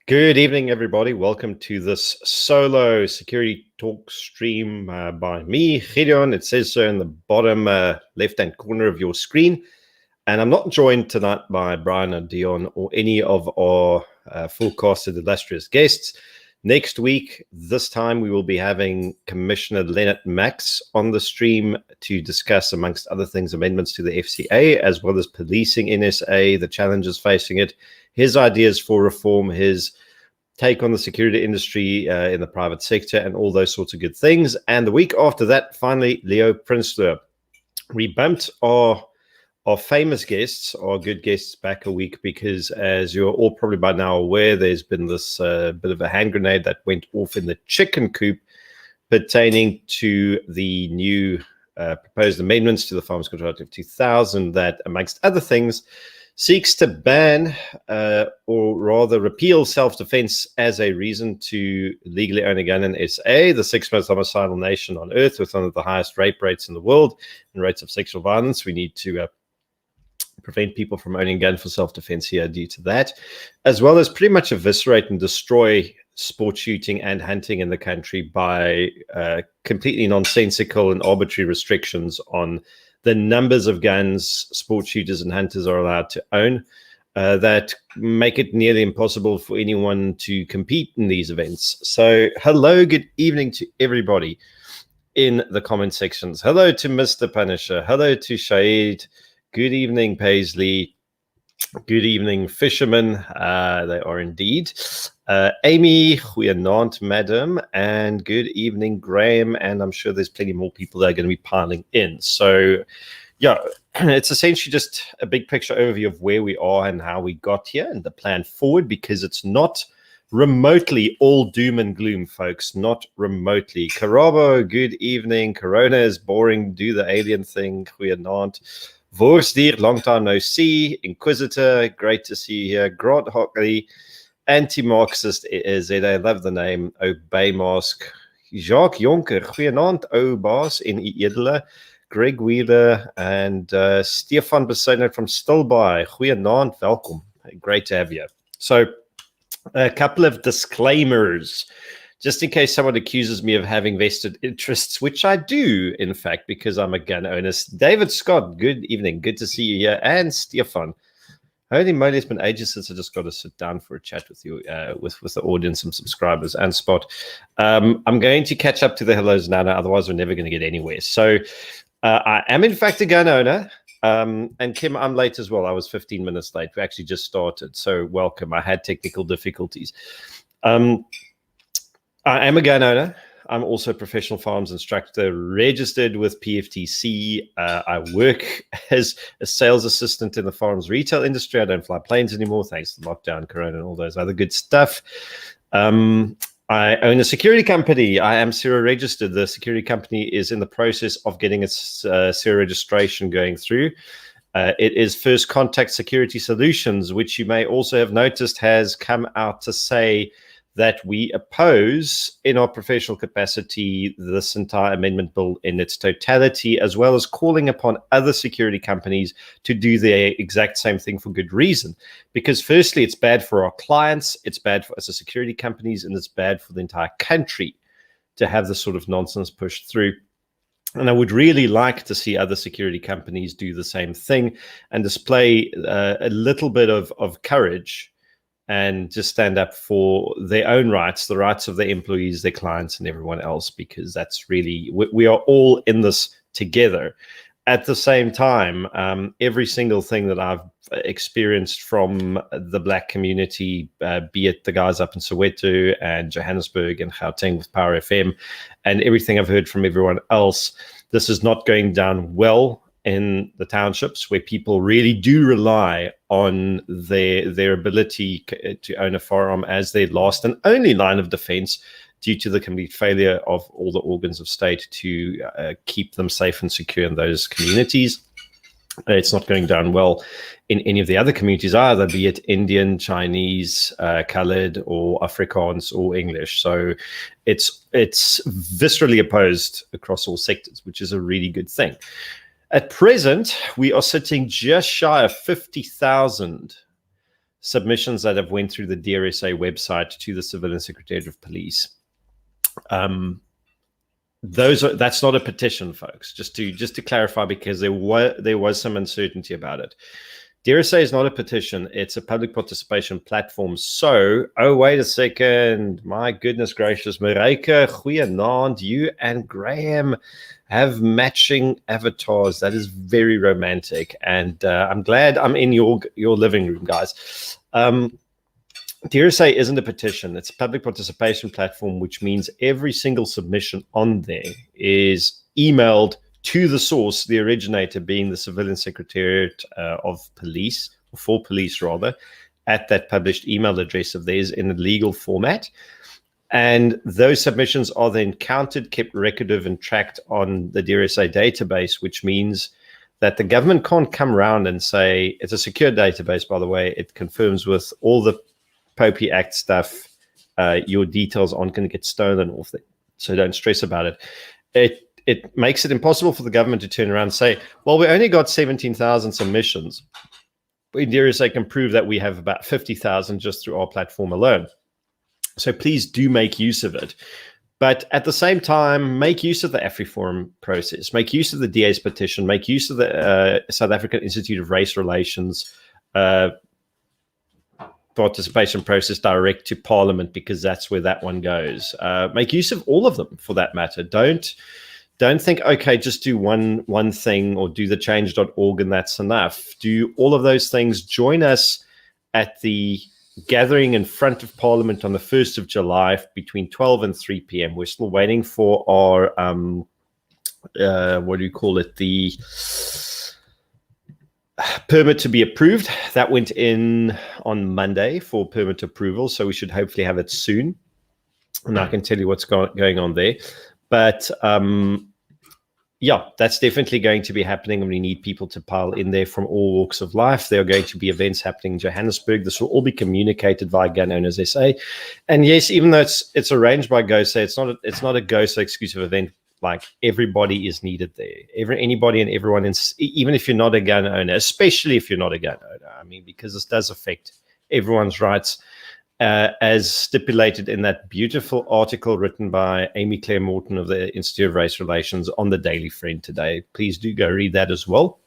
Good evening, everybody. Welcome to this solo security talk stream by me, Gideon. It says so in the bottom left-hand corner of your screen. And I'm not joined tonight by Brian or Dion or any of our full-casted illustrious guests. Next week, this time, we will be having Commissioner Lennit Max on the stream to discuss, amongst other things, amendments to the FCA, as well as policing NSA, the challenges facing it, his ideas for reform, his take on the security industry in the private sector, and all those sorts of good things. And the week after that, finally, Leo Prinsloo. We bumped our famous guests, our good guests, back a week because, as you're all probably by now aware, there's been this bit of a hand grenade that went off in the chicken coop pertaining to the new proposed amendments to the Firearms Control Act of 2000 that, amongst other things, seeks to ban or rather repeal self-defense as a reason to legally own a gun in SA, the sixth most homicidal nation on earth with one of the highest rape rates in the world and rates of sexual violence. We need to prevent people from owning a gun for self-defense here due to that, as well as pretty much eviscerate and destroy sport shooting and hunting in the country by completely nonsensical and arbitrary restrictions on the numbers of guns sport shooters and hunters are allowed to own that make it nearly impossible for anyone to compete in these events. So hello, good evening to everybody in the comment sections. Hello to Mr. Punisher. Hello to Shahid. Good evening, Paisley. Good evening, Fisherman. They are indeed. Amy, goeienaand, madam. And good evening, Graham. And I'm sure there's plenty more people that are going to be piling in. So, yeah, it's essentially just a big picture overview of where we are and how we got here and the plan forward, because it's not remotely all doom and gloom, folks. Not remotely. Karabo, good evening. Corona is boring. Do the alien thing. Goeienaand. Voorstier, long time no see. Inquisitor, great to see you here. Grant Hockley, anti-Marxist is it. I love the name. Obey Mask. Jacques Jonker, goeienaand, ou baas en u edele. Greg Wheeler and Stefan Besonert from Stilbaai. Goeienaand, welkom. Great to have you. So, a couple of disclaimers, just in case someone accuses me of having vested interests, which I do, in fact, because I'm a gun owner. David Scott, good evening. Good to see you here. And Stefan. Holy moly, it's been ages since I just got to sit down for a chat with you, with the audience and subscribers and Spot. I'm going to catch up to the hellos now, otherwise we're never going to get anywhere. So I am, in fact, a gun owner. And Kim, I'm late as well. I was 15 minutes late. We actually just started. So welcome. I had technical difficulties. I am a gun owner. I'm also a professional firearms instructor, registered with PFTC. I work as a sales assistant in the firearms retail industry. I don't fly planes anymore, thanks to lockdown, Corona, and all those other good stuff. I own a security company. I am Zero registered. The security company is in the process of getting its Zero registration going through. It is First Contact Security Solutions, which you may also have noticed has come out to say that we oppose, in our professional capacity, this entire amendment bill in its totality, as well as calling upon other security companies to do the exact same thing for good reason. Because firstly, it's bad for our clients, it's bad for us as security companies, and it's bad for the entire country to have this sort of nonsense pushed through. And I would really like to see other security companies do the same thing and display a little bit of courage and just stand up for their own rights, the rights of their employees, their clients, and everyone else, because that's really, we are all in this together. At the same time, every single thing that I've experienced from the Black community, be it the guys up in Soweto and Johannesburg and Gauteng with Power FM, and everything I've heard from everyone else, this is not going down well in the townships, where people really do rely on their ability to own a firearm as their last and only line of defense, due to the complete failure of all the organs of state to keep them safe and secure in those communities. It's not going down well in any of the other communities either, be it Indian, Chinese, colored, or Afrikaans, or English. So it's viscerally opposed across all sectors, which is a really good thing. At present, we are sitting just shy of 50,000 submissions that have went through the DRSA website to the Civilian Secretariat of Police. That's not a petition, folks. Just to clarify, because there was some uncertainty about it. DRSA is not a petition; it's a public participation platform. So, oh wait a second, my goodness gracious, Mareike, goeienaand, you and Graham have matching avatars. That is very romantic, and I'm glad I'm in your living room, guys. DRSA isn't a petition. It's a public participation platform, which means every single submission on there is emailed to the source, the originator being the Civilian Secretariat of Police, or for police rather, at that published email address of theirs in a legal format. And those submissions are then counted, kept record of, and tracked on the DRSA database, which means that the government can't come around and say, it's a secure database, by the way, it confirms with all the Popey Act stuff, your details aren't going to get stolen off it. So don't stress about it. It makes it impossible for the government to turn around and say, well, we only got 17,000 submissions. But DRSA can prove that we have about 50,000 just through our platform alone. So please do make use of it. But at the same time, make use of the AfriForum process. Make use of the DA's petition. Make use of the South African Institute of Race Relations participation process direct to Parliament, because that's where that one goes. Make use of all of them, for that matter. Don't think, okay, just do one thing, or do the change.org and that's enough. Do all of those things. Join us at the gathering in front of Parliament on the 1st of July between 12 and 3 p.m. We're still waiting for our, the permit to be approved. That went in on Monday for permit approval, so we should hopefully have it soon. And I can tell you what's going on there. But yeah, that's definitely going to be happening, and we need people to pile in there from all walks of life. There are going to be events happening in Johannesburg. This will all be communicated via Gun Owners SA. And yes, even though it's arranged by GOSA, it's not a GOSA exclusive event. Like, everybody is needed there. Anybody and everyone, even if you're not a gun owner, especially if you're not a gun owner. I mean, because this does affect everyone's rights. As stipulated in that beautiful article written by Amy Claire Morton of the Institute of Race Relations on the Daily Friend today. Please do go read that as well.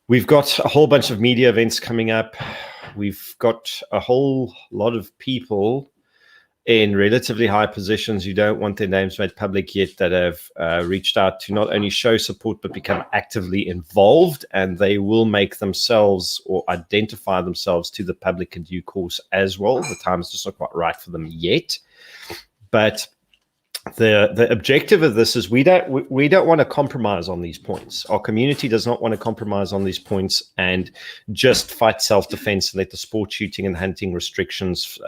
We've got a whole bunch of media events coming up. We've got a whole lot of people in relatively high positions who don't want their names made public yet, that have reached out to not only show support but become actively involved, and they will make themselves or identify themselves to the public in due course as well. The time is just not quite right for them yet, but the objective of this is we don't want to compromise on these points. Our community does not want to compromise on these points and just fight self-defense and let the sport shooting and hunting restrictions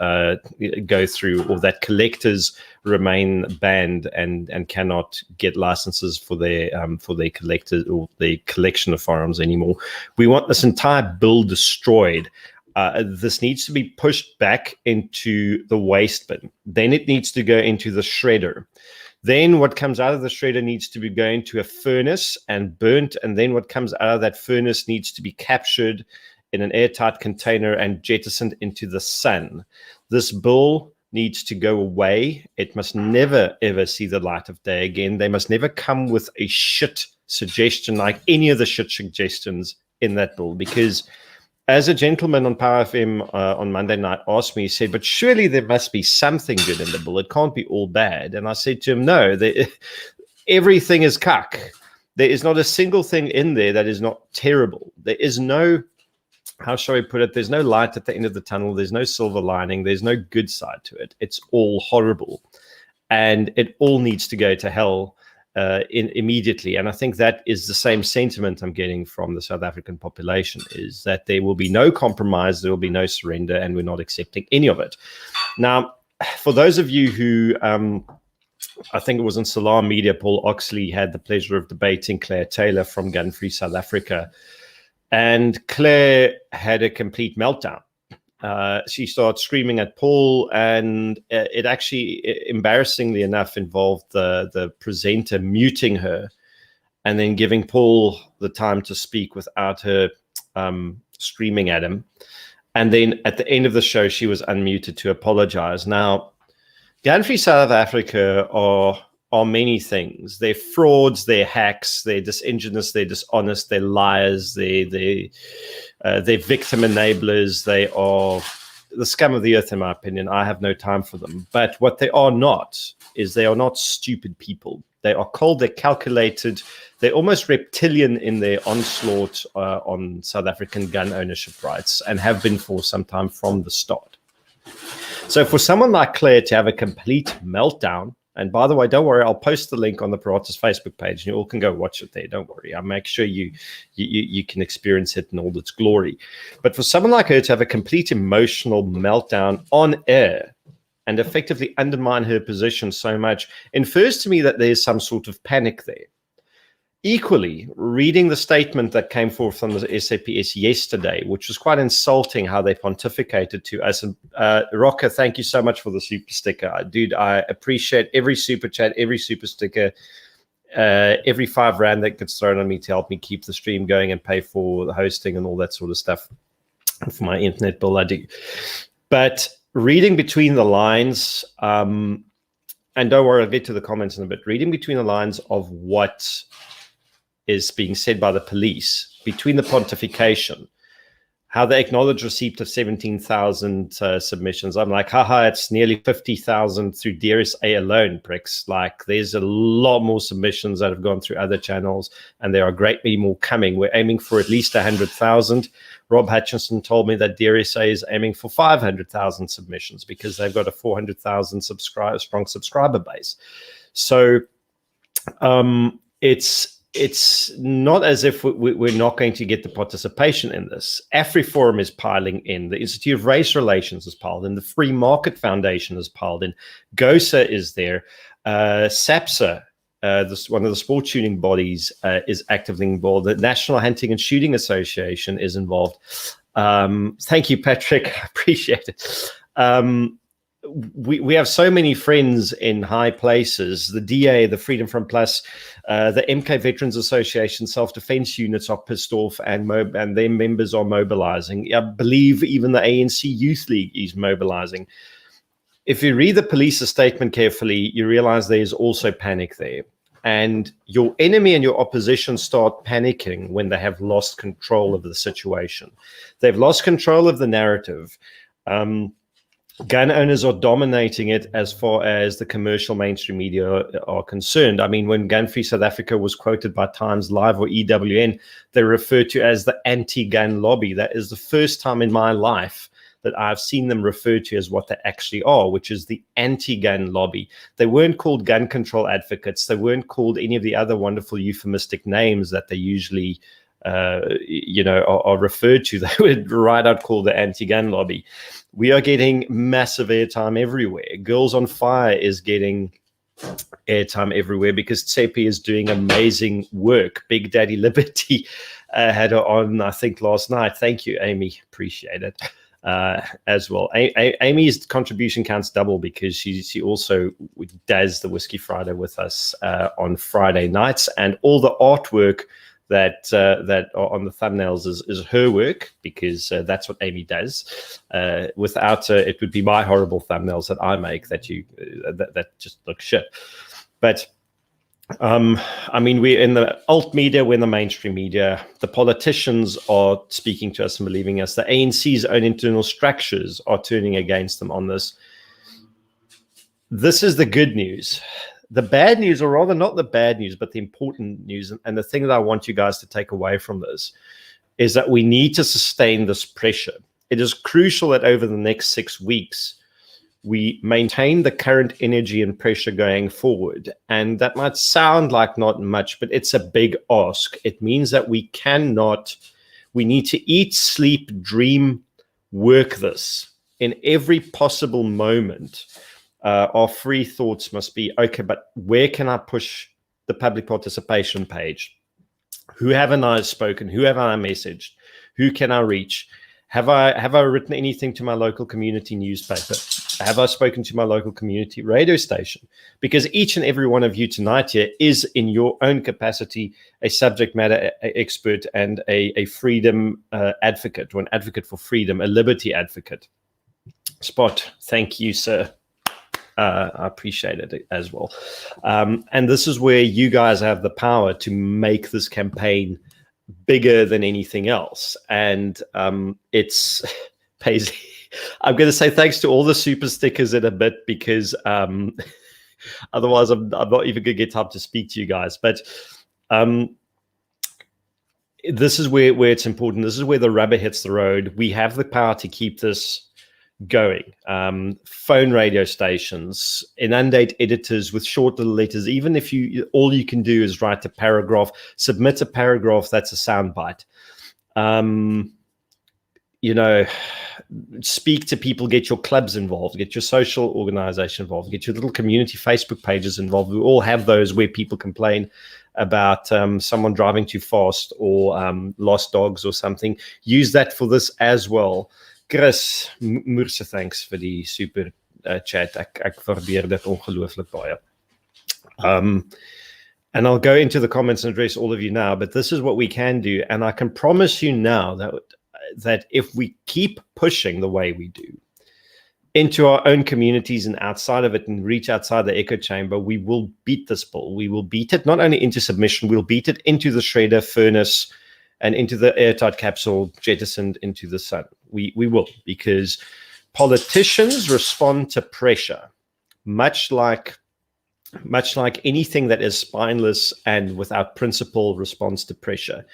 go through, or that collectors remain banned and cannot get licenses for their collectors or their collection of firearms anymore. We want this entire bill destroyed. This needs to be pushed back into the waste bin. Then it needs to go into the shredder. Then what comes out of the shredder needs to be going to a furnace and burnt. And then what comes out of that furnace needs to be captured in an airtight container and jettisoned into the sun. This bill needs to go away. It must never, ever see the light of day again. They must never come with a shit suggestion like any of the shit suggestions in that bill, because as a gentleman on Power FM on Monday night asked me, he said, but surely there must be something good in the bill. It can't be all bad. And I said to him, no, everything is cuck. There is not a single thing in there that is not terrible. There is no, how shall I put it? There's no light at the end of the tunnel. There's no silver lining. There's no good side to it. It's all horrible. And it all needs to go to hell immediately. And I think that is the same sentiment I'm getting from the South African population, is that there will be no compromise, there will be no surrender, and we're not accepting any of it. Now, for those of you who, I think it was in Salam Media, Paul Oxley had the pleasure of debating Claire Taylor from Gun Free South Africa, and Claire had a complete meltdown. She started screaming at Paul, and it actually, embarrassingly enough, involved the presenter muting her and then giving Paul the time to speak without her screaming at him. And then at the end of the show, she was unmuted to apologize. Now, Gun-Free South Africa are many things. They're frauds, they're hacks, they're disingenuous, they're dishonest, they're liars, they're victim enablers, they are the scum of the earth, in my opinion. I have no time for them. But what they are not is they are not stupid people. They are cold, they're calculated, they're almost reptilian in their onslaught on South African gun ownership rights, and have been for some time from the start. So for someone like Claire to have a complete meltdown, and by the way, don't worry, I'll post the link on the Paratus Facebook page, and you all can go watch it there. Don't worry, I'll make sure you can experience it in all its glory. But for someone like her to have a complete emotional meltdown on air and effectively undermine her position so much infers to me that there's some sort of panic there. Equally, reading the statement that came forth from the SAPS yesterday, which was quite insulting how they pontificated to us. And Rocker, thank you so much for the super sticker. Dude, I appreciate every super chat, every super sticker, every R5 that gets thrown on me to help me keep the stream going and pay for the hosting and all that sort of stuff for my internet bill. I do. But reading between the lines, and don't worry, I'll get to the comments in a bit, reading between the lines of what is being said by the police, between the pontification, how they acknowledge receipt of 17,000 submissions. I'm like, haha, it's nearly 50,000 through DRSA alone, pricks. Like, there's a lot more submissions that have gone through other channels, and there are great many more coming. We're aiming for at least 100,000. Rob Hutchinson told me that DRSA is aiming for 500,000 submissions because they've got a 400,000 strong subscriber base. So it's not as if we're not going to get the participation in this. AfriForum is piling in. The Institute of Race Relations is piled in. The Free Market Foundation is piled in. GOSA is there. SAPSA, one of the sport shooting bodies, is actively involved. The National Hunting and Shooting Association is involved. Thank you, Patrick. I appreciate it. We have so many friends in high places. The DA, the Freedom Front Plus, the MK Veterans Association self-defense units are pissed off, and their members are mobilizing. I believe even the ANC Youth League is mobilizing. If you read the police's statement carefully, you realize there's also panic there. And your enemy and your opposition start panicking when they have lost control of the situation. They've lost control of the narrative. Gun owners are dominating it as far as the commercial mainstream media are concerned. I mean, when Gun-Free South Africa was quoted by Times Live or EWN, they referred to as the anti-gun lobby. That is the first time in my life that I've seen them referred to as what they actually are, which is the anti-gun lobby. They weren't called gun control advocates. They weren't called any of the other wonderful euphemistic names that they usually are referred to. They would right out call the anti-gun lobby. We are getting massive airtime everywhere. Girls on Fire is getting airtime everywhere because Tsepi is doing amazing work. Big Daddy Liberty had her on, I think, last night. Thank you, Amy. Appreciate it as well. Amy's contribution counts double because she also does the Whiskey Friday with us on Friday nights, and all the artwork that are on the thumbnails is her work, because that's what Amy does. Without her, it would be my horrible thumbnails that I make that just look shit. But I mean, we're in the alt media, we're in the mainstream media. The politicians are speaking to us and believing us. The ANC's own internal structures are turning against them on this. This is the good news. The bad news, or rather not the bad news, but the important news, and the thing that I want you guys to take away from this, is that we need to sustain this pressure. It is crucial that over the next 6 weeks, we maintain the current energy and pressure going forward. And that might sound like not much, but it's a big ask. It means that we need to eat, sleep, dream, work this in every possible moment. Our free thoughts must be, okay, but where can I push the public participation page? Who haven't I spoken? Who have I messaged? Who can I reach? Have I written anything to my local community newspaper? have I spoken to my local community radio station? Because each and every one of you tonight here is in your own capacity a subject matter expert and a freedom advocate, or an advocate for freedom, a liberty advocate. Spot, thank you, sir. I appreciate it as well. And this is where you guys have the power to make this campaign bigger than anything else. And it's pays. I'm going to say thanks to all the super stickers in a bit, because otherwise I'm not even going to get time to speak to you guys. But this is where it's important. This is where the rubber hits the road. We have the power to keep this going. Phone radio stations, inundate editors with short little letters. Even if all you can do is write a paragraph, submit a paragraph that's a soundbite. Speak to people, get your clubs involved, get your social organization involved, get your little community Facebook pages involved. We all have those where people complain about someone driving too fast or lost dogs or something. Use that for this as well. Chris, moerse thanks vir die super chat. Ek waardeer dit ongelooflik baie. And I'll go into the comments and address all of you now, but this is what we can do. And I can promise you now that if we keep pushing the way we do into our own communities and outside of it and reach outside the echo chamber, we will beat this bill. We will beat it not only into submission, we'll beat it into the shredder furnace and into the airtight capsule jettisoned into the sun. We will, because politicians respond to pressure, much like anything that is spineless and without principle responds to pressure.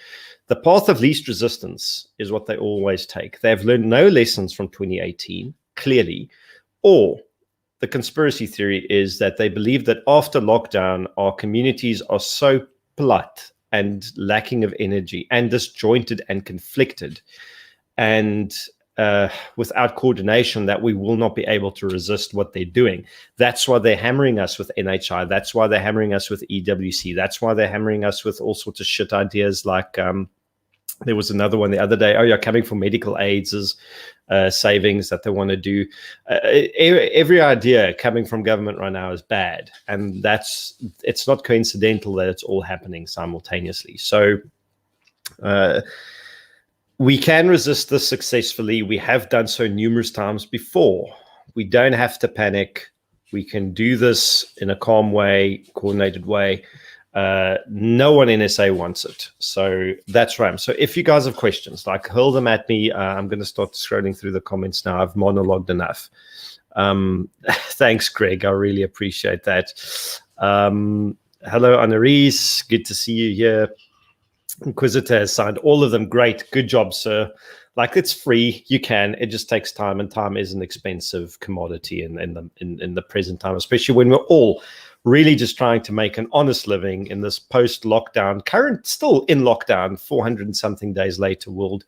The path of least resistance is what they always take. They've learned no lessons from 2018, clearly, or the conspiracy theory is that they believe that after lockdown, our communities are so plat and lacking of energy and disjointed and conflicted and without coordination that we will not be able to resist what they're doing. That's why they're hammering us with NHI. That's why they're hammering us with EWC. That's why they're hammering us with all sorts of shit ideas like there was another one the other day. Oh, yeah, coming for medical aids as savings that they want to do. Every idea coming from government right now is bad. And it's not coincidental that it's all happening simultaneously. So we can resist this successfully. We have done so numerous times before. We don't have to panic. We can do this in a calm way, coordinated way. No one in SA wants it. So that's right. So if you guys have questions, like hurl them at me. I'm going to start scrolling through the comments now. I've monologued enough. Thanks, Greg. I really appreciate that. Hello, Annalise. Good to see you here. Inquisitor has signed all of them. Great. Good job, sir. Like, it's free. You can. It just takes time, and time is an expensive commodity in the present time, especially when we're all really just trying to make an honest living in this post-lockdown, still in lockdown, 400 and something days later world,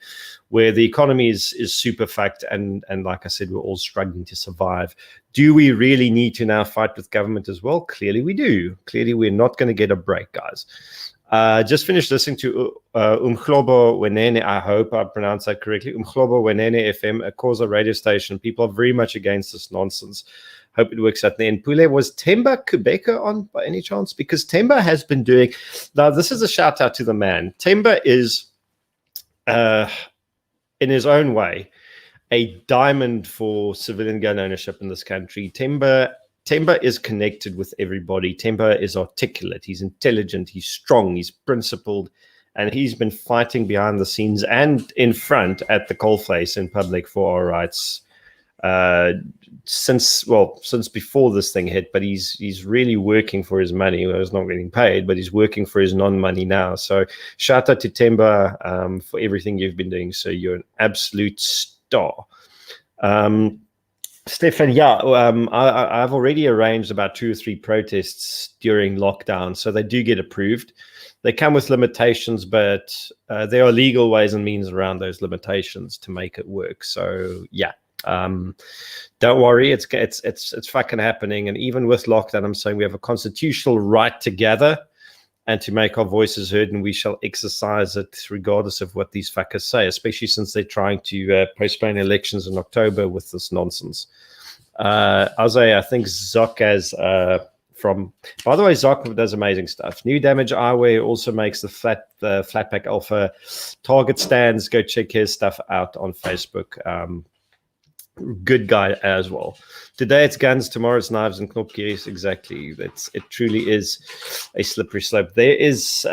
where the economy is super fucked, and like I said, we're all struggling to survive. Do we really need to now fight with government as well? Clearly we do. Clearly we're not going to get a break, guys. Just finished listening to Umhlobo Wenene. I hope I pronounced that correctly. Umhlobo Wenene FM, a Xhosa radio station. People are very much against this nonsense. Hope it works out. And Pule, was Temba Kubeka on by any chance? Because Temba has been doing. Now, this is a shout out to the man. Temba is, in his own way, a diamond for civilian gun ownership in this country. Temba is connected with everybody. Temba is articulate. He's intelligent. He's strong. He's principled. And he's been fighting behind the scenes and in front at the coalface in public for our rights since before this thing hit. But he's really working for his money. Well, he's not getting paid, but he's working for his non-money now. So shout out to Temba for everything you've been doing. So you're an absolute star. Stefan, yeah, I've already arranged about 2 or 3 protests during lockdown, so they do get approved. They come with limitations, but there are legal ways and means around those limitations to make it work. So yeah, don't worry, it's fucking happening. And even with lockdown, I'm saying we have a constitutional right to gather and to make our voices heard, and we shall exercise it regardless of what these fuckers say, especially since they're trying to postpone elections in October with this nonsense. I think Zoc has by the way, Zoc does amazing stuff. New Damage Eyewear also makes the Flatpack Alpha target stands. Go check his stuff out on Facebook. Good guy as well. Today it's guns, tomorrow it's knives and knopke. Yes, exactly. It truly is a slippery slope. There is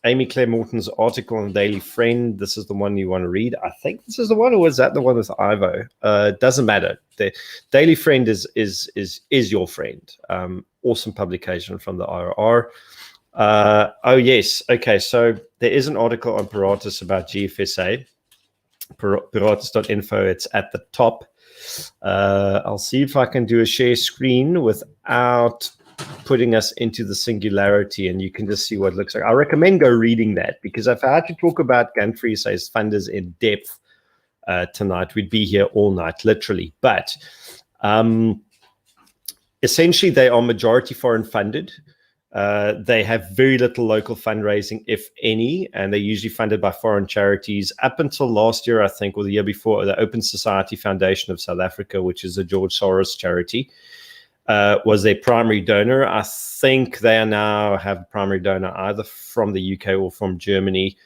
Amy Claire Morton's article on Daily Friend. This is the one you want to read. I think this is the one, or was that the one with Ivo? It doesn't matter. The Daily Friend is your friend. Awesome publication from the IRR. Oh yes, okay. So there is an article on Paratus about GFSA. Paratus.info. It's at the top. I'll see if I can do a share screen without putting us into the singularity, and you can just see what it looks like. I recommend go reading that, because if I had to talk about Gun Free SA's funders in depth tonight, we'd be here all night, literally. But essentially, they are majority foreign funded. They have very little local fundraising, if any, and they're usually funded by foreign charities. Up until last year, I think, or the year before, the Open Society Foundation of South Africa, which is a George Soros charity, was their primary donor. I think they now have a primary donor either from the UK or from Germany.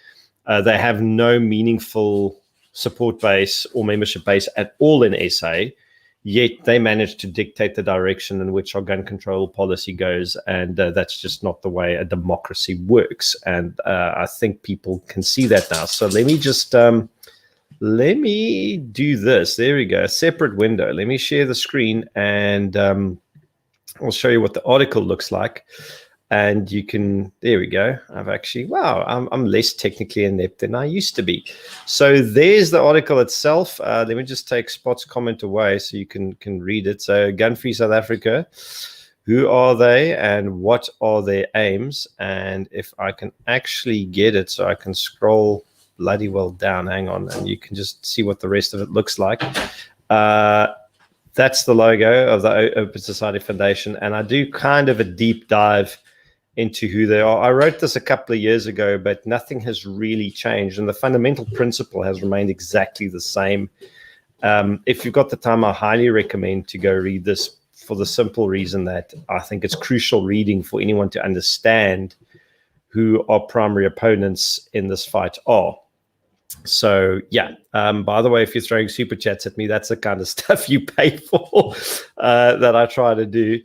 They have no meaningful support base or membership base at all in SA. Yet they managed to dictate the direction in which our gun control policy goes, and that's just not the way a democracy works. And I think people can see that now. So let me just let me do this. There we go, a separate window. Let me share the screen, and I'll show you what the article looks like. And you can, there we go. I've actually, wow, I'm less technically inept than I used to be. So there's the article itself. Let me just take Spot's comment away so you can read it. So Gun Free South Africa, who are they and what are their aims? And if I can actually get it, so I can scroll bloody well down, hang on, and you can just see what the rest of it looks like. That's the logo of the Open Society Foundation. And I do kind of a deep dive into who they are. I wrote this a couple of years ago, but nothing has really changed, and the fundamental principle has remained exactly the same. If you've got the time, I highly recommend to go read this, for the simple reason that I think it's crucial reading for anyone to understand who our primary opponents in this fight are. So yeah, by the way, if you're throwing super chats at me, that's the kind of stuff you pay for that I try to do.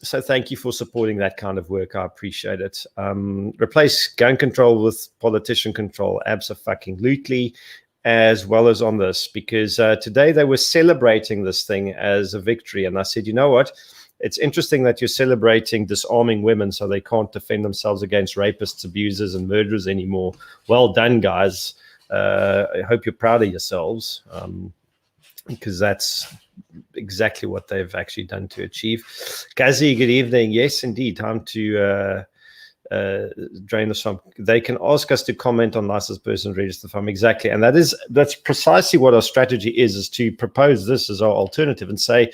So thank you for supporting that kind of work. I appreciate it. Replace gun control with politician control, abso-fucking-lutely, as well as on this, because today they were celebrating this thing as a victory. And I said, you know what? It's interesting that you're celebrating disarming women so they can't defend themselves against rapists, abusers, and murderers anymore. Well done, guys. I hope you're proud of yourselves, because that's exactly what they've actually done to achieve. Kazi, good evening. Yes, indeed. Time to drain the swamp. They can ask us to comment on licensed person register farm. Exactly. And that's precisely what our strategy is to propose this as our alternative and say,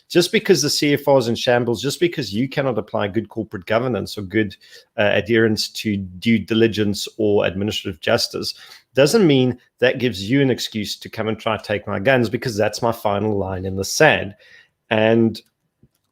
just because the CFR is in shambles, just because you cannot apply good corporate governance or good adherence to due diligence or administrative justice, doesn't mean that gives you an excuse to come and try to take my guns, because that's my final line in the sand. And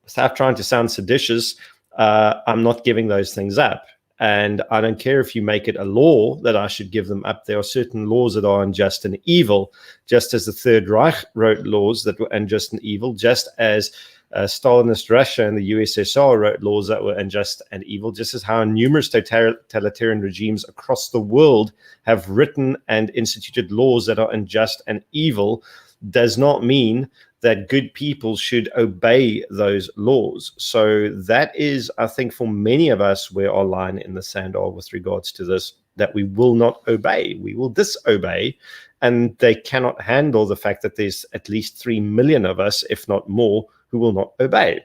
without trying to sound seditious, I'm not giving those things up. And I don't care if you make it a law that I should give them up. There are certain laws that are unjust and evil, just as the Third Reich wrote laws that were unjust and evil, just as Stalinist Russia and the USSR wrote laws that were unjust and evil, just as how numerous totalitarian regimes across the world have written and instituted laws that are unjust and evil, does not mean that good people should obey those laws. So that is, I think, for many of us, where our line in the sand are with regards to this, that we will not obey. We will disobey, and they cannot handle the fact that there's at least 3 million of us, if not more, who will not obey.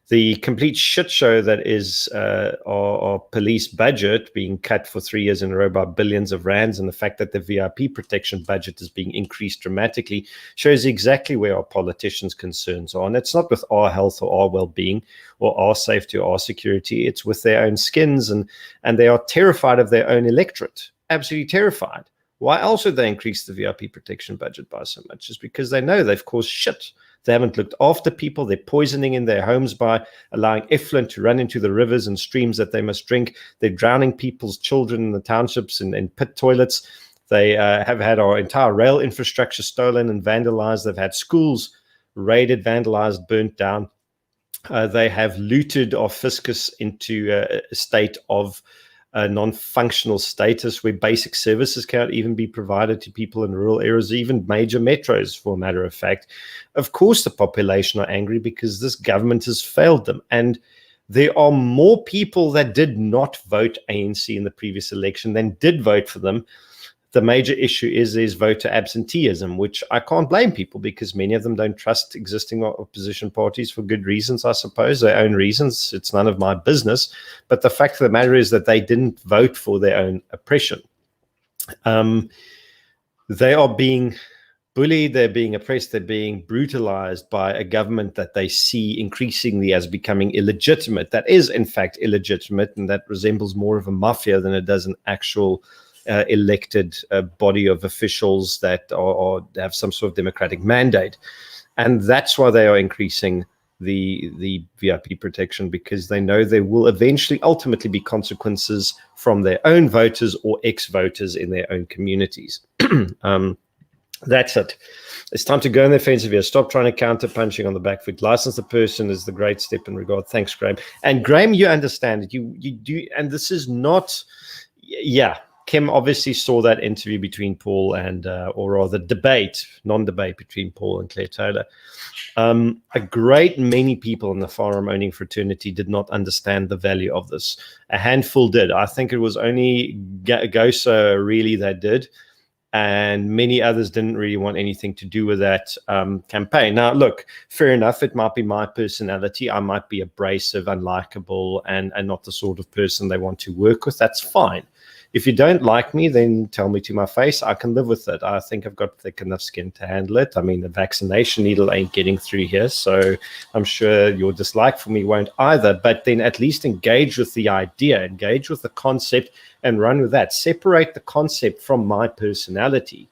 The complete shit show that is our police budget being cut for 3 years in a row by billions of rands, and the fact that the VIP protection budget is being increased dramatically, shows exactly where our politicians' concerns are. And it's not with our health or our well-being or our safety or our security. It's with their own skins, and they are terrified of their own electorate, absolutely terrified. Why else would they increase the VIP protection budget by so much? Is because they know they've caused shit. They haven't looked after people. They're poisoning in their homes by allowing effluent to run into the rivers and streams that they must drink. They're drowning people's children in the townships in pit toilets. They have had our entire rail infrastructure stolen and vandalized. They've had schools raided, vandalized, burnt down. They have looted our fiscus into a state of non-functional status where basic services can't even be provided to people in rural areas, even major metros, for a matter of fact. Of course, the population are angry because this government has failed them. And there are more people that did not vote ANC in the previous election than did vote for them. The major issue is there's voter absenteeism, which I can't blame people because many of them don't trust existing opposition parties for good reasons, I suppose, their own reasons. It's none of my business. But the fact of the matter is that they didn't vote for their own oppression. They are being bullied, they're being oppressed, they're being brutalized by a government that they see increasingly as becoming illegitimate. That is, in fact, illegitimate, and that resembles more of a mafia than it does an actual elected body of officials that have some sort of democratic mandate. And that's why they are increasing the VIP protection, because they know there will eventually ultimately be consequences from their own voters or ex-voters in their own communities. That's it. It's time to go on the offensive here. Stop trying to counter punching on the back foot. License the person is the great step in regard. Thanks, Graham. And Graham, you understand it. You do, and this is not, yeah. Kim obviously saw that interview between Paul and, or rather non-debate between Paul and Claire Taylor. A great many people in the firearm owning fraternity did not understand the value of this. A handful did. I think it was only Gosa really that did. And many others didn't really want anything to do with that campaign. Now, look, fair enough. It might be my personality. I might be abrasive, unlikable, and not the sort of person they want to work with. That's fine. If you don't like me, then tell me to my face. I can live with it. I think I've got thick enough skin to handle it. I mean, the vaccination needle ain't getting through here, so I'm sure your dislike for me won't either. But then at least engage with the idea, engage with the concept, and run with that. Separate the concept from my personality.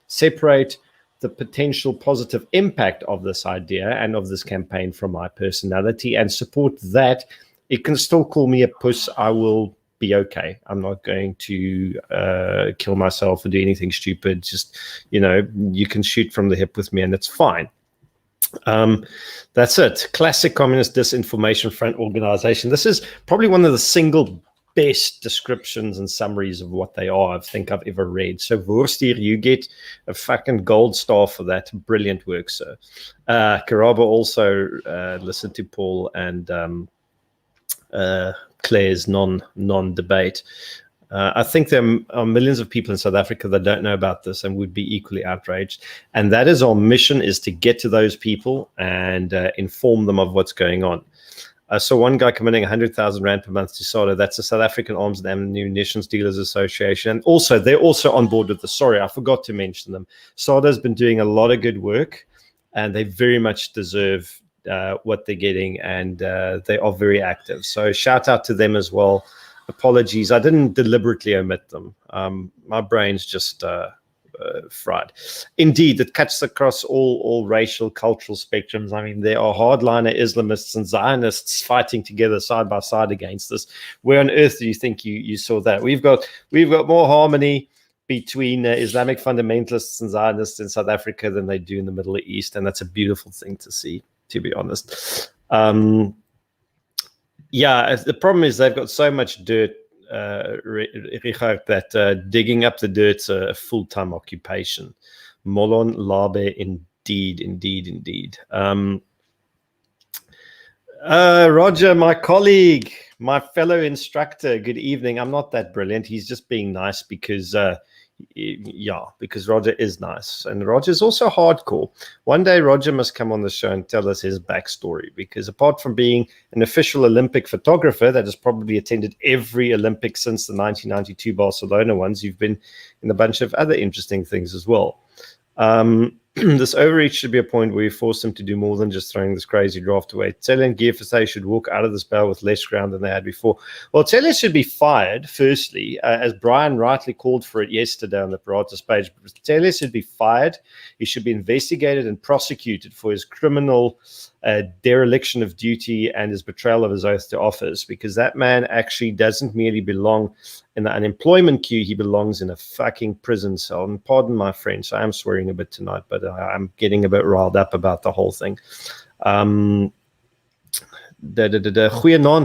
Separate the potential positive impact of this idea and of this campaign from my personality and support that. You can still call me a puss. I will be okay. I'm not going to kill myself or do anything stupid. Just, you can shoot from the hip with me and it's fine. That's it. Classic communist disinformation front organization. This is probably one of the single best descriptions and summaries of what they are I think I've ever read. So Worstier, you get a fucking gold star for that. Brilliant work, sir. Karaba also listened to Paul and Claire's non-debate. I think there are millions of people in South Africa that don't know about this and would be equally outraged. And that is our mission, is to get to those people and inform them of what's going on. So one guy committing 100,000 Rand per month to SADA, that's the South African Arms and Ammunition Dealers Association. And also, they're also on board with this. Sorry, I forgot to mention them. SADA has been doing a lot of good work, and they very much deserve what they're getting, and they are very active. So shout out to them as well. Apologies, I didn't deliberately omit them. My brain's just fried. Indeed, it cuts across all racial, cultural spectrums. I mean, there are hardliner Islamists and Zionists fighting together side by side against this. Where on earth do you think you saw that? We've got more harmony between Islamic fundamentalists and Zionists in South Africa than they do in the Middle East, and that's a beautiful thing to see, to be honest. Yeah, the problem is they've got so much dirt, Richard, that digging up the dirt's a full-time occupation. Molon Labe, indeed. Roger, my colleague, my fellow instructor, good evening. I'm not that brilliant. He's just being nice because Roger is nice. And Roger's also hardcore. One day Roger must come on the show and tell us his backstory, because apart from being an official Olympic photographer that has probably attended every Olympics since the 1992 Barcelona ones, you've been in a bunch of other interesting things as well. This overreach should be a point where you force them to do more than just throwing this crazy draft away. Tele and GFSA should walk out of this battle with less ground than they had before. Well, Tele should be fired, firstly, as Brian rightly called for it yesterday on the Paratus page. Tele should be fired. He should be investigated and prosecuted for his criminal dereliction of duty and his betrayal of his oath to office, because that man actually doesn't merely belong in the unemployment queue, he belongs in a fucking prison cell. And pardon my French, I am swearing a bit tonight, but I'm getting a bit riled up about the whole thing. Goeienaand,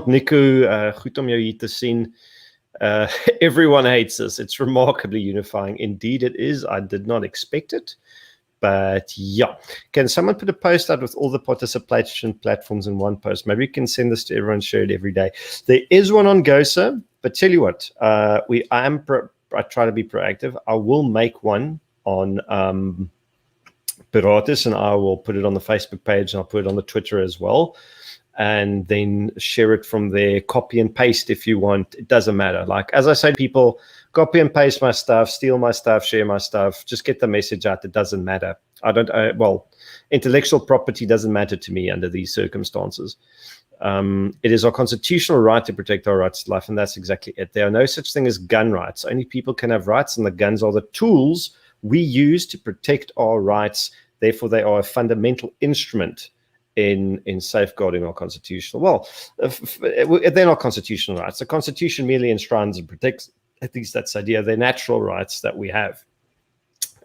Nico, goed om jou hier te sien. Everyone hates this. It's remarkably unifying. Indeed it is. I did not expect it. But yeah, can someone put a post out with all the participation platforms in one post? Maybe you can send this to everyone, share it every day. There is one on GOSA, but tell you what, I try to be proactive. I will make one on Paratus, and I will put it on the Facebook page, and I'll put it on the Twitter as well, and then share it from there. Copy and paste if you want. It doesn't matter. Like, as I say to people, copy and paste my stuff, steal my stuff, share my stuff. Just get the message out. It doesn't matter. Well, intellectual property doesn't matter to me under these circumstances. It is our constitutional right to protect our rights to life, and that's exactly it. There are no such thing as gun rights. Only people can have rights, and the guns are the tools we use to protect our rights. Therefore, they are a fundamental instrument in safeguarding our constitutional. Well, they're not constitutional rights. The Constitution merely enshrines and protects, at least that's the idea, they're natural rights that we have.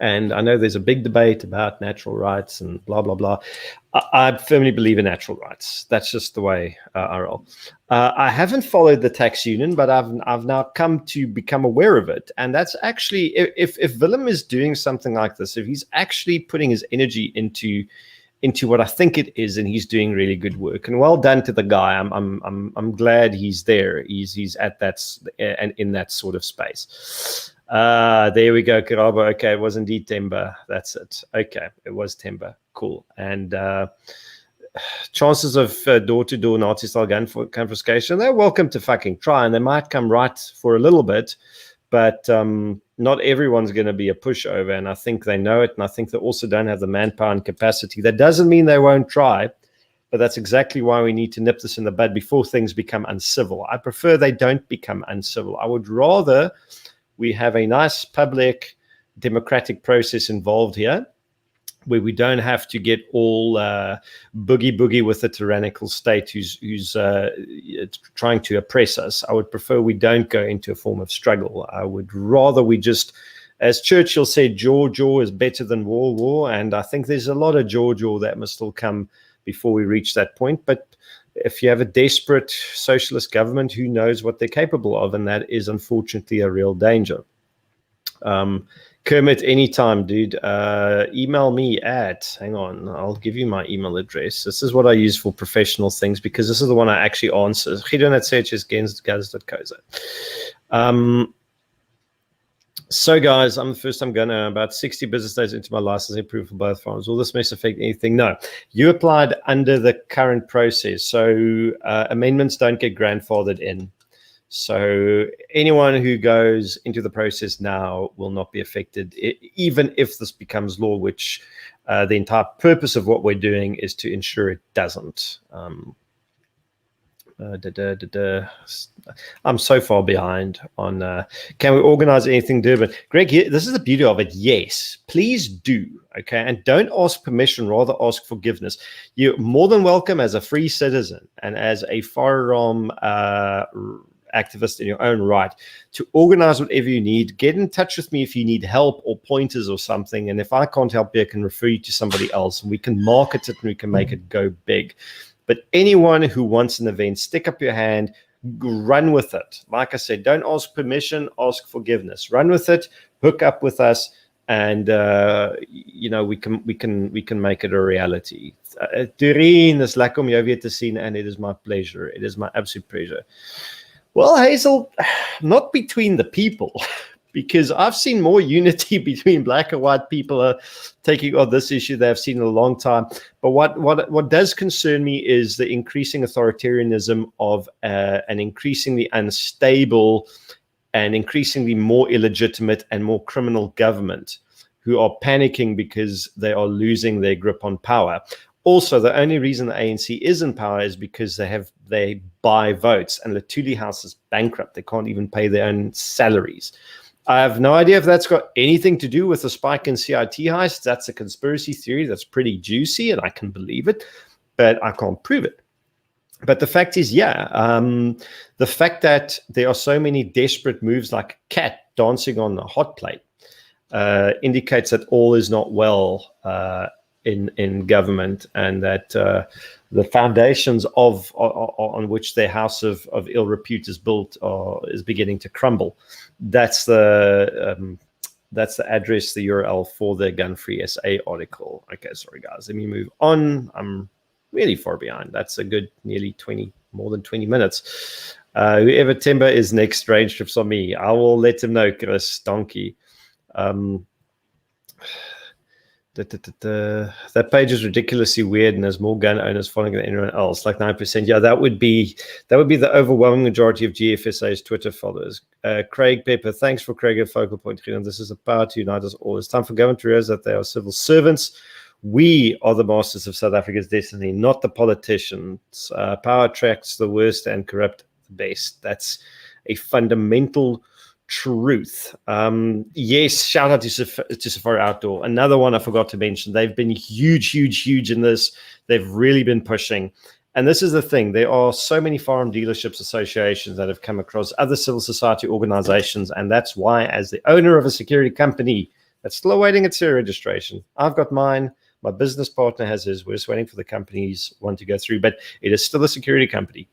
And I know there's a big debate about natural rights and blah, blah, blah. I firmly believe in natural rights. That's just the way I roll. I haven't followed the tax union, but I've now come to become aware of it. And that's actually, if Willem is doing something like this, if he's actually putting his energy into what I think it is, and he's doing really good work. And well done to the guy. I'm glad he's there. He's at that and in that sort of space. There we go, Karabo. Okay, it was indeed timber. That's it. Okay, it was timber. Cool. And chances of door-to-door Nazi-style gun confiscation, they're welcome to fucking try, and they might come right for a little bit, but not everyone's going to be a pushover, and I think they know it, and I think they also don't have the manpower and capacity. That doesn't mean they won't try, but that's exactly why we need to nip this in the bud before things become uncivil. I prefer they don't become uncivil. I would rather we have a nice public democratic process involved here, where we don't have to get all boogie with the tyrannical state who's trying to oppress us. I would prefer we don't go into a form of struggle. I would rather we just, as Churchill said, jaw is better than war, and I think there's a lot of jaw that must still come before we reach that point. But if you have a desperate socialist government, who knows what they're capable of, and that is unfortunately a real danger. Kermit, anytime, dude. Email me at, hang on, I'll give you my email address. This is what I use for professional things, because this is the one I actually answer. So guys, I'm the first time going about 60 business days into my licensing approval for both farms. Will this mess affect anything? No. You applied under the current process, so amendments don't get grandfathered in. So anyone who goes into the process now will not be affected, even if this becomes law, which the entire purpose of what we're doing is to ensure it doesn't. I'm so far behind on can we organize anything, Durban? Greg, this is the beauty of it. Yes, please do. Okay, and don't ask permission, rather ask forgiveness. You're more than welcome as a free citizen and as a firearm activist in your own right to organize whatever you need. Get in touch with me if you need help or pointers or something, and if I can't help you, I can refer you to somebody else, and we can market it and we can make it go big. But anyone who wants an event, stick up your hand, run with it. Like I said, don't ask permission, ask forgiveness. Run with it, hook up with us, and we can make it a reality. Doreen, is lekker om jou weer te sien, and it is my pleasure. It is my absolute pleasure. Well, Hazel, not between the people, because I've seen more unity between black and white people taking on this issue than I've seen in a long time. But what does concern me is the increasing authoritarianism of an increasingly unstable and increasingly more illegitimate and more criminal government, who are panicking because they are losing their grip on power. Also, the only reason the ANC is in power is because they buy votes, and Luthuli House is bankrupt. They can't even pay their own salaries. I have no idea if that's got anything to do with the spike in CIT heists. That's a conspiracy theory that's pretty juicy, and I can believe it, but I can't prove it. But the fact is, the fact that there are so many desperate moves like a cat dancing on a hot plate indicates that all is not well in government, and that the foundations on which their house of ill repute is built is beginning to crumble. That's the address, the URL for the Gun Free SA article. Okay, sorry guys, let me move on. I'm really far behind. That's a good more than 20 minutes. Whoever Timber is next, range trips on me. I will let him know, Chris. Donkey. That page is ridiculously weird, and there's more gun owners following than anyone else, like 9%. Yeah, that would be the overwhelming majority of GFSA's Twitter followers. Craig Pepper, thanks for Craig at Focal Point. This is a power to unite us all. It's time for government to realize that they are civil servants. We are the masters of South Africa's destiny, not the politicians. Power attracts the worst and corrupt the best. That's a fundamental truth. Yes, shout out to Safari Outdoor. Another one I forgot to mention. They've been huge in this. They've really been pushing. And this is the thing. There are so many firearm dealerships associations that have come across other civil society organizations. And that's why, as the owner of a security company that's still awaiting its serial registration, I've got mine. My business partner has his. We're just waiting for the company's one to go through. But it is still a security company.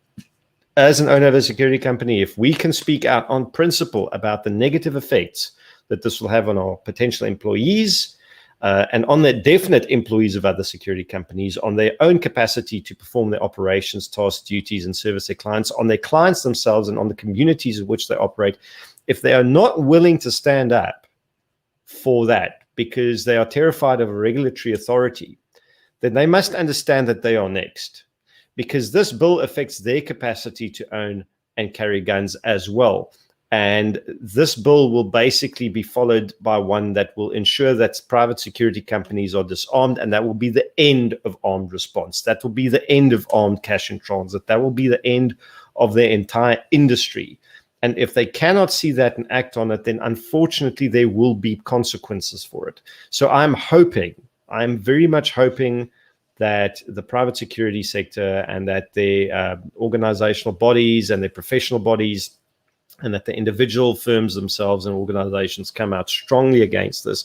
As an owner of a security company, if we can speak out on principle about the negative effects that this will have on our potential employees and on the definite employees of other security companies, on their own capacity to perform their operations, tasks, duties, and service their clients, on their clients themselves, and on the communities in which they operate, if they are not willing to stand up for that because they are terrified of a regulatory authority, then they must understand that they are next. Because this bill affects their capacity to own and carry guns as well. And this bill will basically be followed by one that will ensure that private security companies are disarmed, and that will be the end of armed response. That will be the end of armed cash in transit. That will be the end of their entire industry. And if they cannot see that and act on it, then unfortunately there will be consequences for it. So I'm very much hoping that the private security sector and that their organizational bodies and their professional bodies and that the individual firms themselves and organizations come out strongly against this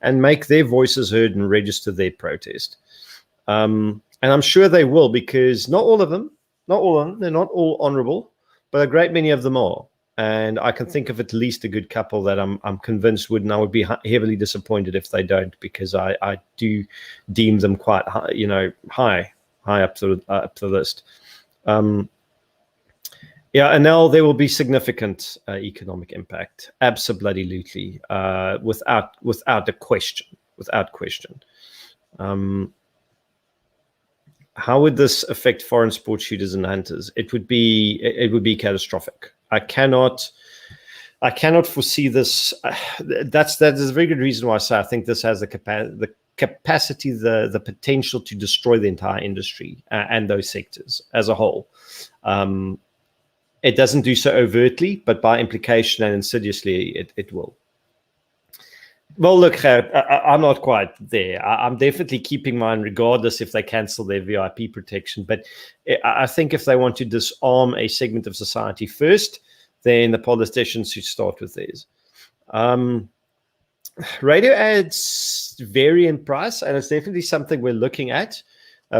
and make their voices heard and register their protest. And I'm sure they will, because not all of them, they're not all honorable, but a great many of them are. And I can think of at least a good couple that I'm convinced would, and I would be heavily disappointed if they don't, because I do deem them quite high up the list. And now there will be significant economic impact, absolutely, without a question. How would this affect foreign sport shooters and hunters? It would be catastrophic. I cannot foresee this. That is a very good reason why I say I think this has the capacity, the potential to destroy the entire industry and those sectors as a whole. It doesn't do so overtly, but by implication and insidiously, it will. Well, look, I'm not quite there. I'm definitely keeping mine regardless if they cancel their VIP protection. But I think if they want to disarm a segment of society first, then the politicians should start with theirs. Radio ads vary in price, and it's definitely something we're looking at.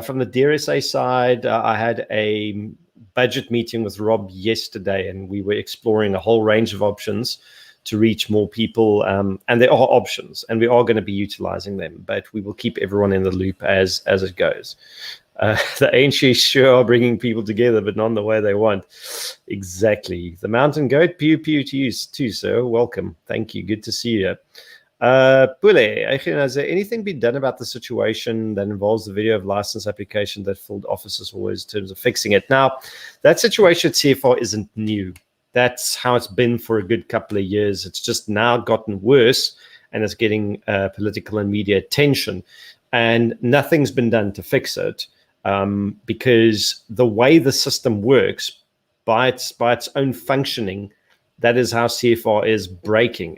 From the DRSA side, I had a budget meeting with Rob yesterday, and we were exploring a whole range of options to reach more people, and there are options, and we are going to be utilizing them, but we will keep everyone in the loop as it goes. The ancients sure are bringing people together, but not in the way they want. Exactly. The mountain goat, pew pew to you too, sir. Welcome. Thank you. Good to see you. Pule, has there anything been done about the situation that involves the video of license application that filled officers always in terms of fixing it? Now, that situation at CFR isn't new. That's how it's been for a good couple of years. It's just now gotten worse. and it's getting political and media attention. And nothing's been done to fix it, because the way the system works, by its own functioning, that is how CFR is breaking.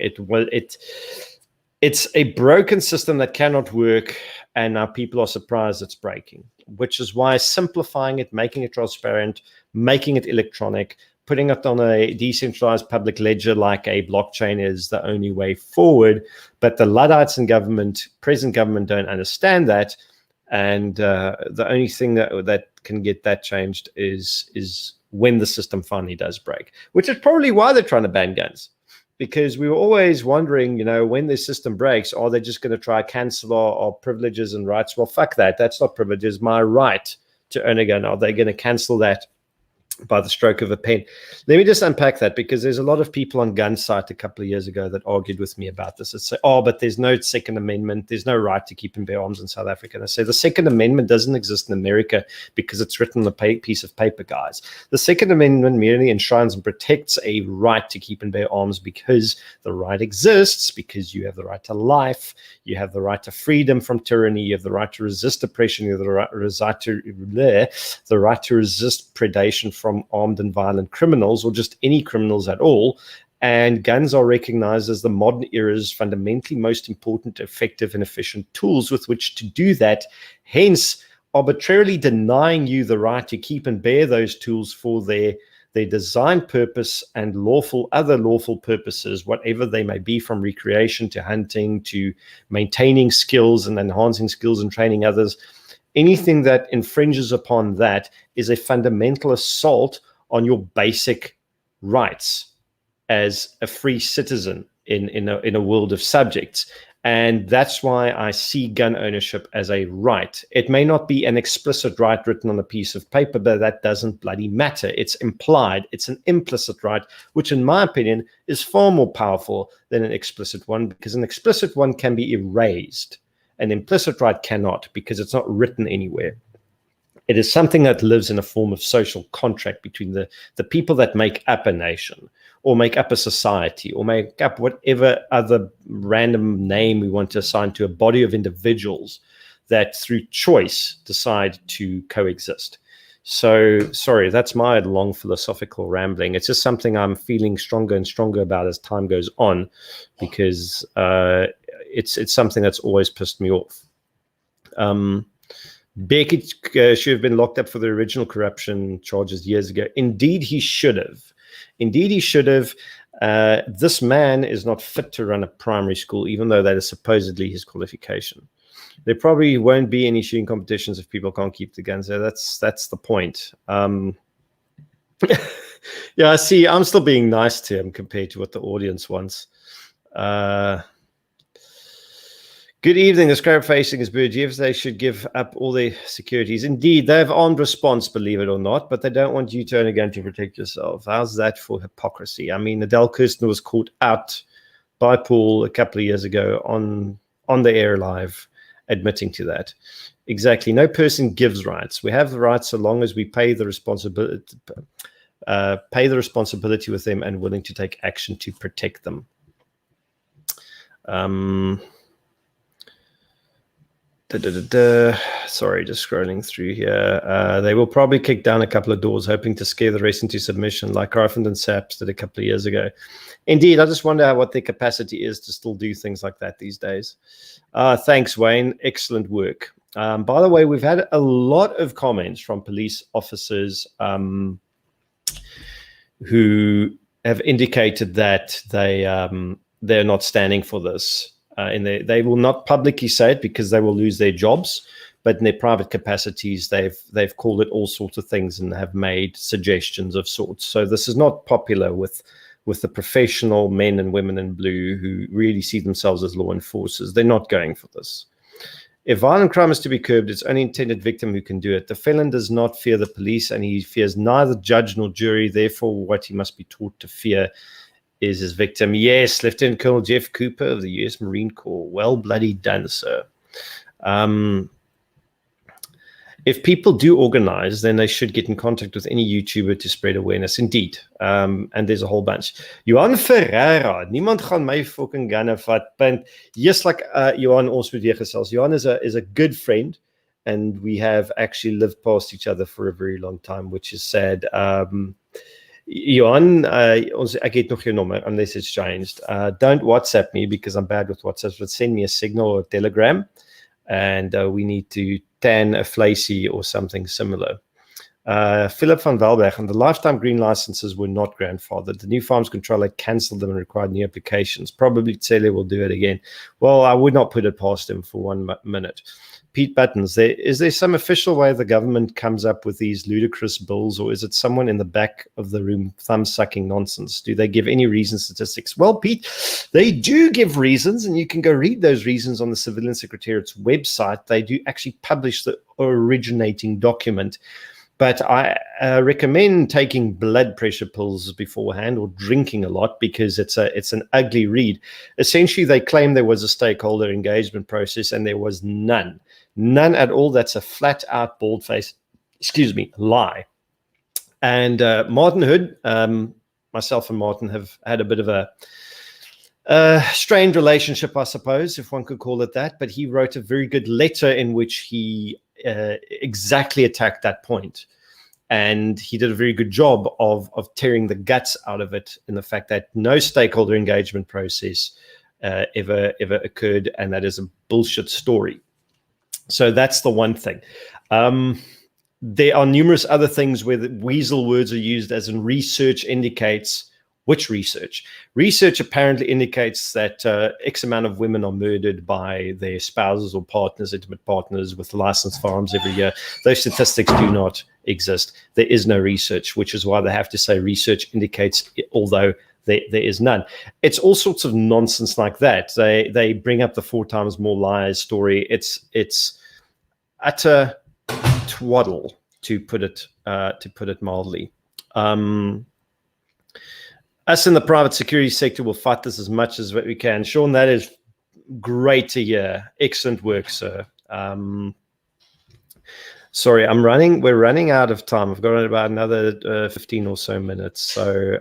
It's a broken system that cannot work, and now people are surprised it's breaking, which is why simplifying it, making it transparent, making it electronic, putting it on a decentralized public ledger like a blockchain is the only way forward. But the Luddites in government, present government, don't understand that. And the only thing that can get that changed is when the system finally does break, which is probably why they're trying to ban guns. Because we were always wondering, when the system breaks, are they just going to try to cancel our privileges and rights? Well, fuck that. That's not privileges. My right to own a gun. Are they going to cancel that by the stroke of a pen? Let me just unpack that, because there's a lot of people on Gunsight a couple of years ago that argued with me about this. It's but there's no Second Amendment. There's no right to keep and bear arms in South Africa. And I say the Second Amendment doesn't exist in America because it's written on a piece of paper, guys. The Second Amendment merely enshrines and protects a right to keep and bear arms, because the right exists, because you have the right to life, you have the right to freedom from tyranny, you have the right to resist oppression, you have the right to resist predation from armed and violent criminals, or just any criminals at all. And guns are recognized as the modern era's fundamentally most important, effective, and efficient tools with which to do that. Hence, arbitrarily denying you the right to keep and bear those tools for their design purpose and other lawful purposes, whatever they may be, from recreation to hunting to maintaining skills and enhancing skills and training others. Anything that infringes upon that is a fundamental assault on your basic rights as a free citizen in a world of subjects. And that's why I see gun ownership as a right. It may not be an explicit right written on a piece of paper, but that doesn't bloody matter. It's implied. It's an implicit right, which in my opinion is far more powerful than an explicit one, because an explicit one can be erased. An implicit right cannot, because it's not written anywhere. It is something that lives in a form of social contract between the people that make up a nation, or make up a society, or make up whatever other random name we want to assign to a body of individuals that through choice decide to coexist. So, sorry, that's my long philosophical rambling. It's just something I'm feeling stronger and stronger about as time goes on, because it's something that's always pissed me off. Beckett should have been locked up for the original corruption charges years ago. Indeed, he should have. This man is not fit to run a primary school, even though that is supposedly his qualification. There probably won't be any shooting competitions if people can't keep the guns there. That's the point. Yeah, I see. I'm still being nice to him compared to what the audience wants. Good evening. The scrap facing is Burgess. They should give up all their securities. Indeed, they have armed response, believe it or not, but they don't want you to own a gun to protect yourself. How's that for hypocrisy? I mean, Adele Kirsten was caught out by Paul a couple of years ago on the air live, admitting to that. Exactly. No person gives rights. We have the rights so long as we pay the responsibility with them and willing to take action to protect them. Sorry, just scrolling through here. They will probably kick down a couple of doors, hoping to scare the rest into submission, like Ryfand and SAPS did a couple of years ago. Indeed, I just wonder what their capacity is to still do things like that these days. Thanks, Wayne. Excellent work. By the way, we've had a lot of comments from police officers who have indicated that they're not standing for this. And they will not publicly say it because they will lose their jobs, but in their private capacities, they've called it all sorts of things and have made suggestions of sorts. So this is not popular with the professional men and women in blue who really see themselves as law enforcers. They're not going for this. If violent crime is to be curbed, it's only intended victim who can do it. The felon does not fear the police, and he fears neither judge nor jury. Therefore, what he must be taught to fear is his victim. Yes, Lieutenant Colonel Jeff Cooper of the U.S. Marine Corps. Well bloody done, sir. if people do organize, then they should get in contact with any YouTuber to spread awareness. Indeed. And there's a whole bunch. Johan Ferreira, niemand gaan my fucking gunne vat. Punt. Just like Johan ons moet weer gesels. Johan is a good friend, and we have actually lived past each other for a very long time, which is sad. Johan, ek het nog jou nommer, unless it's changed. Don't WhatsApp me because I'm bad with WhatsApp, but send me a signal or a telegram, and we need to tan a flacy or something similar. Philip van Welberg, and the lifetime green licenses were not grandfathered. The new farms controller cancelled them and required new applications. Probably Tsele will do it again. Well, I would not put it past him for 1 minute. Pete Buttons, is there some official way the government comes up with these ludicrous bills, or is it someone in the back of the room thumb-sucking nonsense? Do they give any reason statistics? Well, Pete, they do give reasons, and you can go read those reasons on the Civilian Secretariat's website. They do actually publish the originating document. But I recommend taking blood pressure pills beforehand or drinking a lot, because it's an ugly read. Essentially, they claim there was a stakeholder engagement process, and there was none. None at all. That's a flat-out, bald-faced, lie. And Martin Hood, myself and Martin have had a bit of a strained relationship, I suppose, if one could call it that. But he wrote a very good letter in which he exactly attacked that point. And he did a very good job of tearing the guts out of it, in the fact that no stakeholder engagement process ever occurred, and that is a bullshit story. So that's the one thing. There are numerous other things where the weasel words are used, as in research indicates. Which research? Research apparently indicates that X amount of women are murdered by their spouses or partners, intimate partners, with licensed firearms every year. Those statistics do not exist. There is no research, which is why they have to say research indicates, although there is none. It's all sorts of nonsense like that. They bring up the 4 times more lies story. It's utter twaddle, to put it mildly. Us in the private security sector will fight this as much as we can. Sean, that is great to hear. Excellent work, sir. Sorry, we're running out of time. I've got about another 15 or so minutes. So,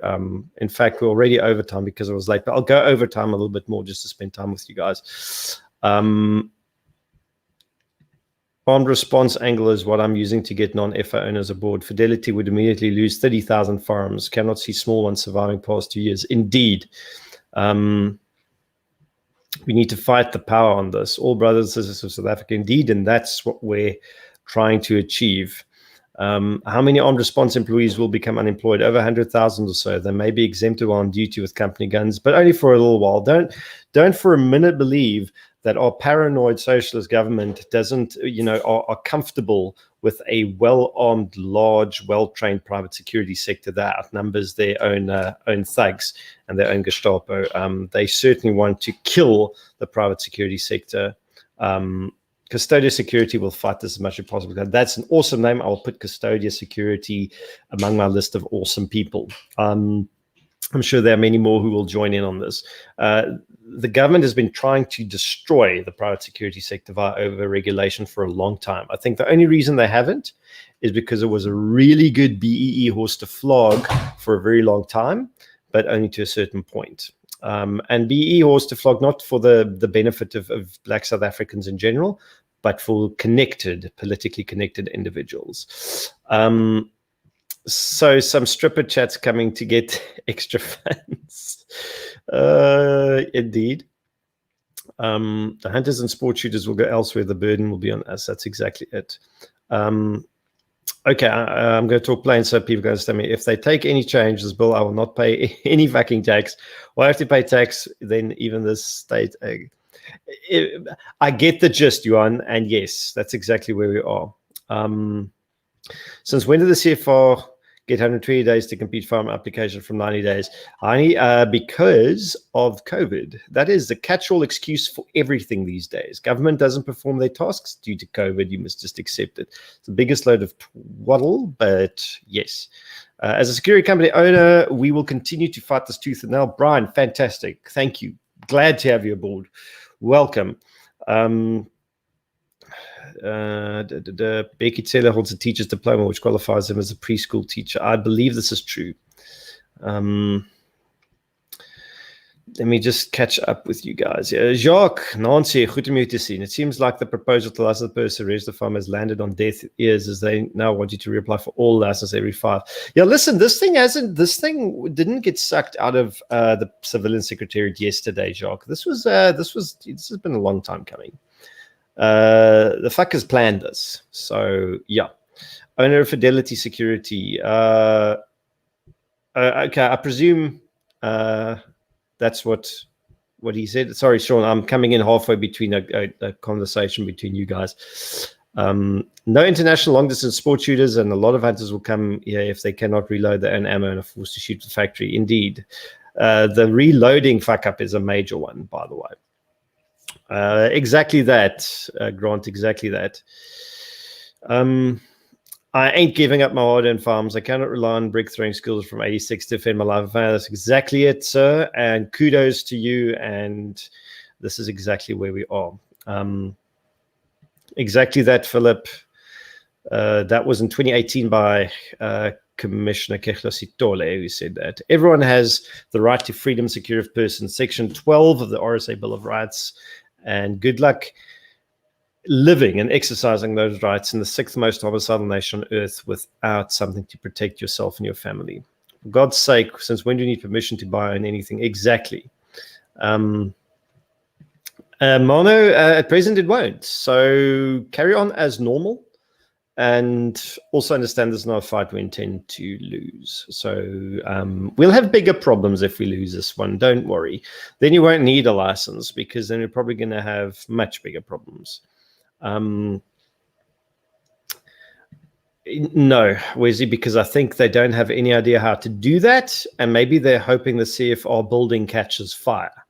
in fact, we're already over time because I was late. But I'll go over time a little bit more just to spend time with you guys. Armed response angle is what I'm using to get non-FA owners aboard. Fidelity would immediately lose 30,000 farms. Cannot see small ones surviving past 2 years. Indeed. We need to fight the power on this. All brothers and sisters of South Africa. Indeed, and that's what we're trying to achieve. How many armed response employees will become unemployed? Over 100,000 or so. They may be exempted while on duty with company guns, but only for a little while. Don't for a minute believe that our paranoid socialist government doesn't, are comfortable with a well-armed, large, well-trained private security sector that outnumbers their own thugs and their own Gestapo. They certainly want to kill the private security sector. Custodia Security will fight this as much as possible. That's an awesome name. I will put Custodia Security among my list of awesome people. I'm sure there are many more who will join in on this. The government has been trying to destroy the private security sector via over-regulation for a long time. I think the only reason they haven't is because it was a really good BEE horse to flog for a very long time, but only to a certain point. And BEE horse to flog, not for the benefit of Black South Africans in general, but for politically connected individuals. So some stripper chats coming to get extra funds. Indeed. The hunters and sport shooters will go elsewhere. The burden will be on us. That's exactly it. Okay, I'm going to talk plain so people can understand me. If they take any change, this bill, I will not pay any fucking tax. Well, I have to pay tax, then even this state. I get the gist, Yuan, and yes, that's exactly where we are. Since when did the CFR get 120 days to complete farm application from 90 days? Because of COVID. That is the catch-all excuse for everything these days. Government doesn't perform their tasks due to COVID. You must just accept it. It's the biggest load of twaddle, but yes. As a security company owner, we will continue to fight this tooth and nail. Brian, fantastic. Thank you. Glad to have you aboard. Welcome. Becky Taylor holds a teacher's diploma, which qualifies him as a preschool teacher. I believe this is true. Let me just catch up with you guys. Jacques, Nancy, goed om u te zien. It seems like the proposal to license the person register farm has landed on deaf ears, as they now want you to reapply for all licenses every 5. Yeah, listen, this thing didn't get sucked out of the civilian secretariat yesterday, Jacques. This has been a long time coming. The fuckers planned this. So yeah. Owner of Fidelity Security. Okay, I presume that's what he said. Sorry, Sean, I'm coming in halfway between a conversation between you guys. No international long-distance sport shooters, and a lot of hunters will come here if they cannot reload their own ammo and are forced to shoot the factory. Indeed. The reloading fuck-up is a major one, by the way. Exactly that, Grant, exactly that. I ain't giving up my hard-earned farms. I cannot rely on brick throwing skills from 86 to defend my life. That's exactly it, sir. And kudos to you. And this is exactly where we are. Exactly that, Philip. That was in 2018 by Commissioner Sitole, who said that. Everyone has the right to freedom, security of person. Section 12 of the RSA Bill of Rights. And good luck living and exercising those rights in the 6th most homicidal nation on earth without something to protect yourself and your family. For God's sake, since when do you need permission to buy anything? Exactly. Mono, at present it won't. So carry on as normal, and also understand this is not a fight we intend to lose. So we'll have bigger problems if we lose this one. Don't worry. Then you won't need a license, because then we're probably going to have much bigger problems. No, Wesley, because I think they don't have any idea how to do that, and maybe they're hoping the CFR building catches fire,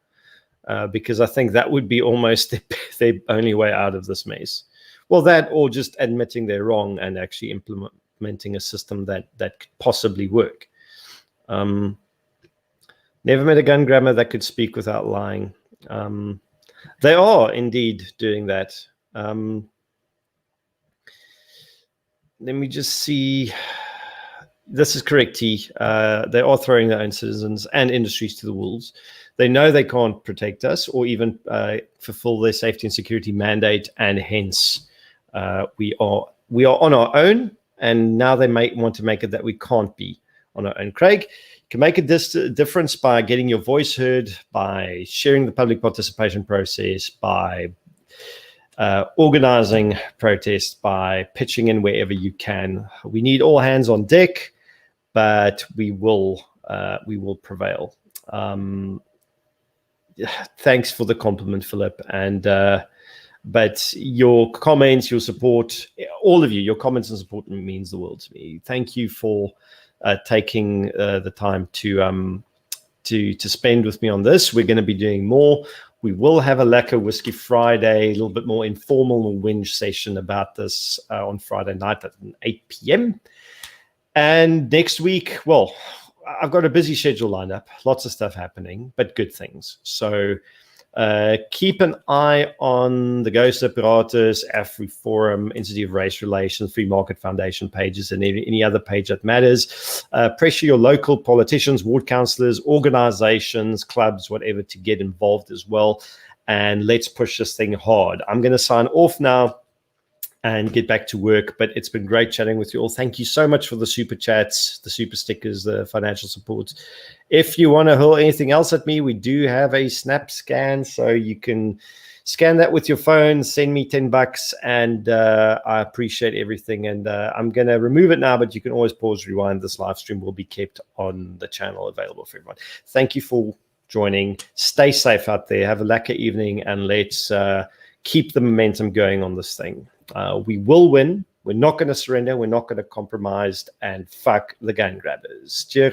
because I think that would be almost their only way out of this mess. Well, that, or just admitting they're wrong and actually implementing a system that could possibly work. Never met a gun grabber that could speak without lying. They are indeed doing that. Let me just see. This is correct, T. They are throwing their own citizens and industries to the wolves. They know they can't protect us or even fulfill their safety and security mandate, and hence we are on our own. And now they might want to make it that we can't be on our own. Craig, you can make a difference by getting your voice heard, by sharing the public participation process, by organizing protests, by pitching in wherever you can. We need all hands on deck, but we will prevail. Thanks for the compliment, Philip. And but your comments, your support, all of you, your comments and support means the world to me. Thank you for taking the time to spend with me on this. We're going to be doing more. We will have a Lekker Whiskey Friday, a little bit more informal whinge session about this on Friday night at 8 p.m. And next week, well, I've got a busy schedule lined up, lots of stuff happening, but good things. So keep an eye on the Ghost Apparatus, AfriForum, Institute of Race Relations, Free Market Foundation pages, and any other page that matters. Pressure your local politicians, ward councillors, organizations, clubs, whatever, to get involved as well. And let's push this thing hard. I'm going to sign off now and get back to work. But it's been great chatting with you all. Thank you so much for the super chats, the super stickers, the financial support. If you want to hurl anything else at me, we do have a snap scan, so you can scan that with your phone, send me $10, and I appreciate everything. And I'm going to remove it now, but you can always pause, rewind. This live stream will be kept on the channel, available for everyone. Thank you for joining. Stay safe out there. Have a lekker evening, and let's keep the momentum going on this thing. We will win. We're not going to surrender. We're not going to compromise, and fuck the gun grabbers. Cheers.